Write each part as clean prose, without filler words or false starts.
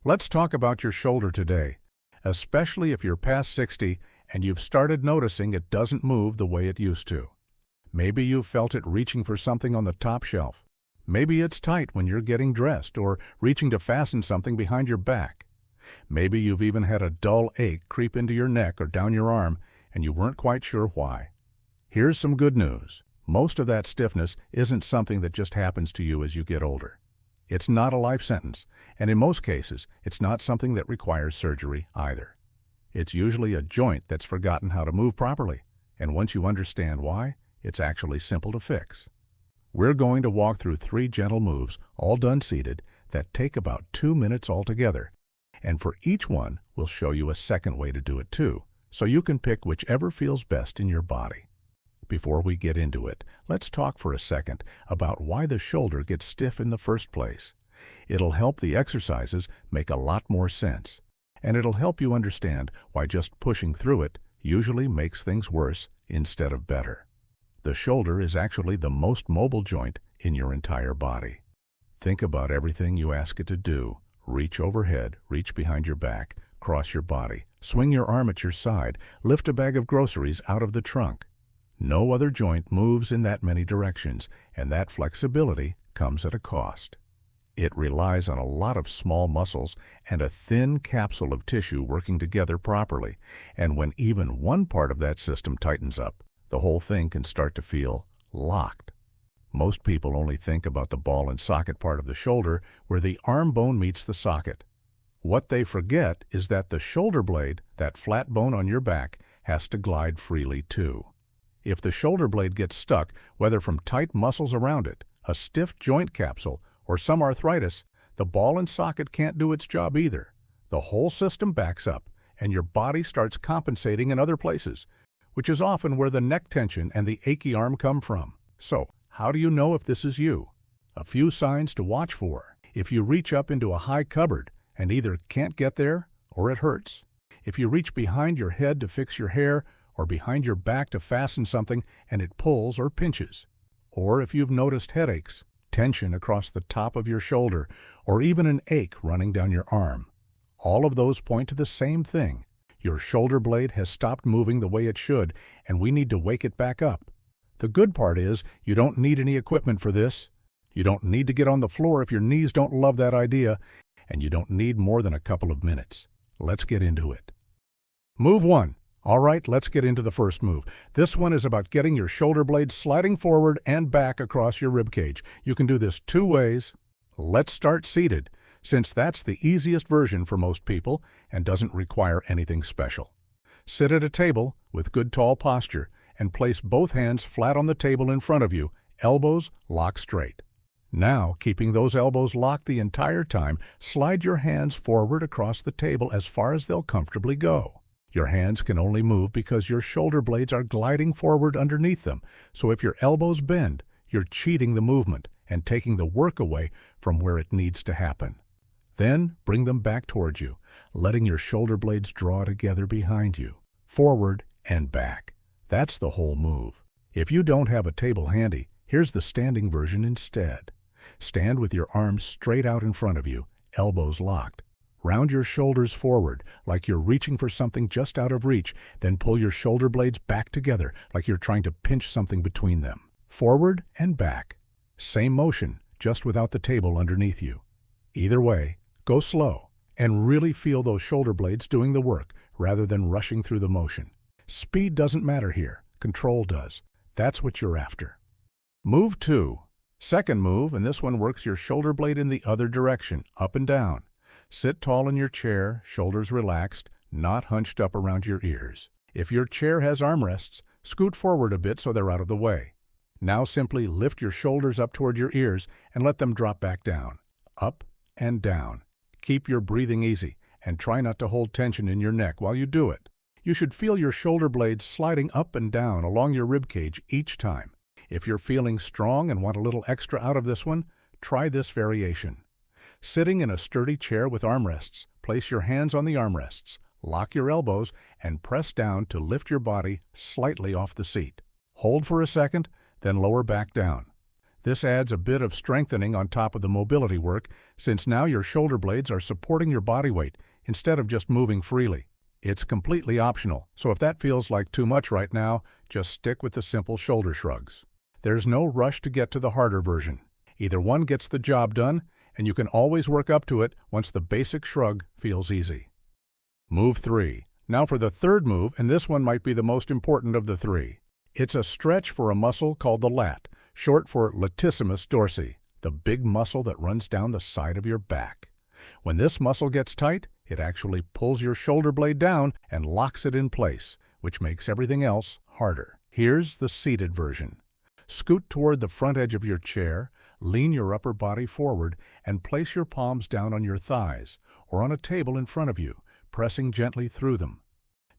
Let's talk about your shoulder today, especially if you're past 60 and you've started noticing it doesn't move the way it used to. Maybe you've felt it reaching for something on the top shelf. Maybe it's tight when you're getting dressed or reaching to fasten something behind your back. Maybe you've even had a dull ache creep into your neck or down your arm and you weren't quite sure why. Here's some good news. Most of that stiffness isn't something that just happens to you as you get older. It's not a life sentence, and in most cases, it's not something that requires surgery either. It's usually a joint that's forgotten how to move properly, and once you understand why, it's actually simple to fix. We're going to walk through 3 gentle moves, all done seated, that take about 2 minutes altogether, and for each one, we'll show you a second way to do it too, so you can pick whichever feels best in your body. Before we get into it, let's talk for a second about why the shoulder gets stiff in the first place. It'll help the exercises make a lot more sense, and it'll help you understand why just pushing through it usually makes things worse instead of better. The shoulder is actually the most mobile joint in your entire body. Think about everything you ask it to do. Reach overhead, reach behind your back, cross your body, swing your arm at your side, lift a bag of groceries out of the trunk. No other joint moves in that many directions, and that flexibility comes at a cost. It relies on a lot of small muscles and a thin capsule of tissue working together properly, and when even one part of that system tightens up, the whole thing can start to feel locked. Most people only think about the ball and socket part of the shoulder where the arm bone meets the socket. What they forget is that the shoulder blade, that flat bone on your back, has to glide freely too. If the shoulder blade gets stuck, whether from tight muscles around it, a stiff joint capsule, or some arthritis, the ball and socket can't do its job either. The whole system backs up, and your body starts compensating in other places, which is often where the neck tension and the achy arm come from. So, how do you know if this is you? A few signs to watch for. If you reach up into a high cupboard and either can't get there or it hurts. If you reach behind your head to fix your hair or behind your back to fasten something and it pulls or pinches. Or if you've noticed headaches, tension across the top of your shoulder, or even an ache running down your arm. All of those point to the same thing. Your shoulder blade has stopped moving the way it should, and we need to wake it back up. The good part is you don't need any equipment for this. You don't need to get on the floor if your knees don't love that idea, and you don't need more than a couple of minutes. Let's get into it. Move 1. All right, let's get into the first move. This one is about getting your shoulder blades sliding forward and back across your rib cage. You can do this 2 ways. Let's start seated, since that's the easiest version for most people and doesn't require anything special. Sit at a table with good tall posture and place both hands flat on the table in front of you, elbows locked straight. Now, keeping those elbows locked the entire time, slide your hands forward across the table as far as they'll comfortably go. Your hands can only move because your shoulder blades are gliding forward underneath them, so if your elbows bend, you're cheating the movement and taking the work away from where it needs to happen. Then bring them back towards you, letting your shoulder blades draw together behind you, forward and back. That's the whole move. If you don't have a table handy, here's the standing version instead. Stand with your arms straight out in front of you, elbows locked. Round your shoulders forward like you're reaching for something just out of reach, then pull your shoulder blades back together like you're trying to pinch something between them. Forward and back. Same motion, just without the table underneath you. Either way, go slow and really feel those shoulder blades doing the work rather than rushing through the motion. Speed doesn't matter here, control does. That's what you're after. Move 2. Second move, and this one works your shoulder blade in the other direction, up and down. Sit tall in your chair, shoulders relaxed, not hunched up around your ears. If your chair has armrests, scoot forward a bit so they're out of the way. Now simply lift your shoulders up toward your ears and let them drop back down. Up and down. Keep your breathing easy and try not to hold tension in your neck while you do it. You should feel your shoulder blades sliding up and down along your rib cage each time. If you're feeling strong and want a little extra out of this one, try this variation. Sitting in a sturdy chair with armrests, place your hands on the armrests, lock your elbows, and press down to lift your body slightly off the seat. Hold for a second, then lower back down. This adds a bit of strengthening on top of the mobility work, since now your shoulder blades are supporting your body weight instead of just moving freely. It's completely optional, so if that feels like too much right now, just stick with the simple shoulder shrugs. There's no rush to get to the harder version. Either one gets the job done, and you can always work up to it once the basic shrug feels easy. Move 3. Now for the third move, and this one might be the most important of the three. It's a stretch for a muscle called the lat, short for latissimus dorsi, the big muscle that runs down the side of your back. When this muscle gets tight, it actually pulls your shoulder blade down and locks it in place, which makes everything else harder. Here's the seated version. Scoot toward the front edge of your chair, lean your upper body forward, and place your palms down on your thighs or on a table in front of you, pressing gently through them.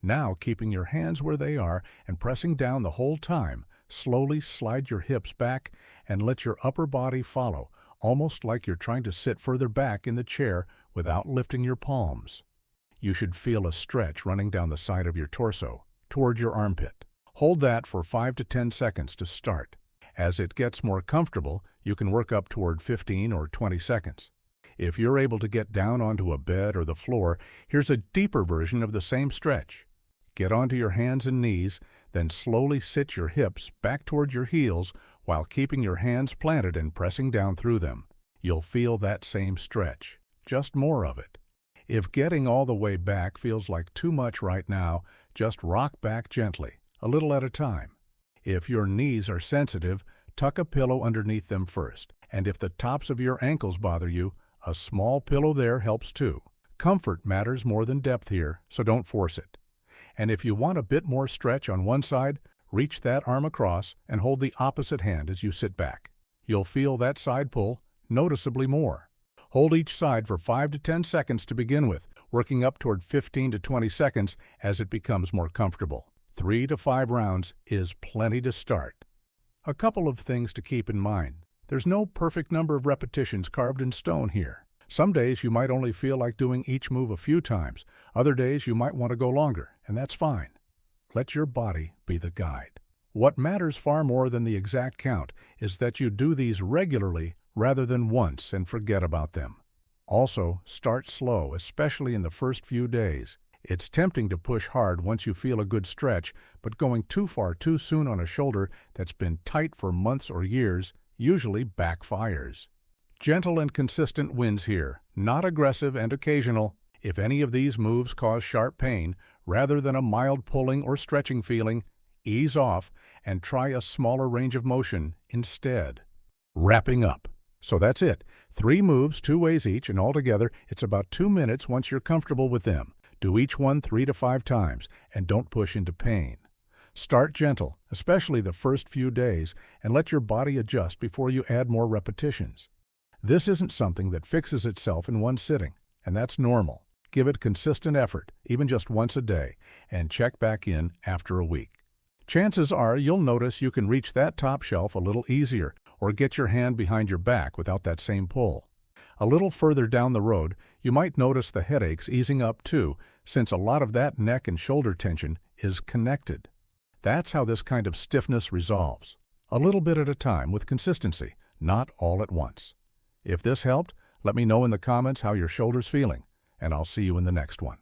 Now, keeping your hands where they are and pressing down the whole time, slowly slide your hips back and let your upper body follow, almost like you're trying to sit further back in the chair without lifting your palms. You should feel a stretch running down the side of your torso, toward your armpit. Hold that for 5 to 10 seconds to start. As it gets more comfortable, you can work up toward 15 or 20 seconds. If you're able to get down onto a bed or the floor, here's a deeper version of the same stretch. Get onto your hands and knees, then slowly sit your hips back toward your heels while keeping your hands planted and pressing down through them. You'll feel that same stretch, just more of it. If getting all the way back feels like too much right now, just rock back gently, a little at a time. If your knees are sensitive, tuck a pillow underneath them first, and if the tops of your ankles bother you, a small pillow there helps too. Comfort matters more than depth here, so don't force it. And if you want a bit more stretch on one side, reach that arm across and hold the opposite hand as you sit back. You'll feel that side pull noticeably more. Hold each side for 5 to 10 seconds to begin with, working up toward 15 to 20 seconds as it becomes more comfortable. 3 to 5 rounds is plenty to start. A couple of things to keep in mind. There's no perfect number of repetitions carved in stone here. Some days you might only feel like doing each move a few times. Other days you might want to go longer, and that's fine. Let your body be the guide. What matters far more than the exact count is that you do these regularly rather than once and forget about them. Also, start slow, especially in the first few days. It's tempting to push hard once you feel a good stretch, but going too far too soon on a shoulder that's been tight for months or years usually backfires. Gentle and consistent wins here, not aggressive and occasional. If any of these moves cause sharp pain, rather than a mild pulling or stretching feeling, ease off and try a smaller range of motion instead. Wrapping up. So that's it. 3 moves, 2 ways each, and altogether it's about 2 minutes once you're comfortable with them. Do each one 3 to 5 times, and don't push into pain. Start gentle, especially the first few days, and let your body adjust before you add more repetitions. This isn't something that fixes itself in one sitting, and that's normal. Give it consistent effort, even just once a day, and check back in after a week. Chances are you'll notice you can reach that top shelf a little easier, or get your hand behind your back without that same pull. A little further down the road, you might notice the headaches easing up too, since a lot of that neck and shoulder tension is connected. That's how this kind of stiffness resolves. A little bit at a time with consistency, not all at once. If this helped, let me know in the comments how your shoulder's feeling, and I'll see you in the next one.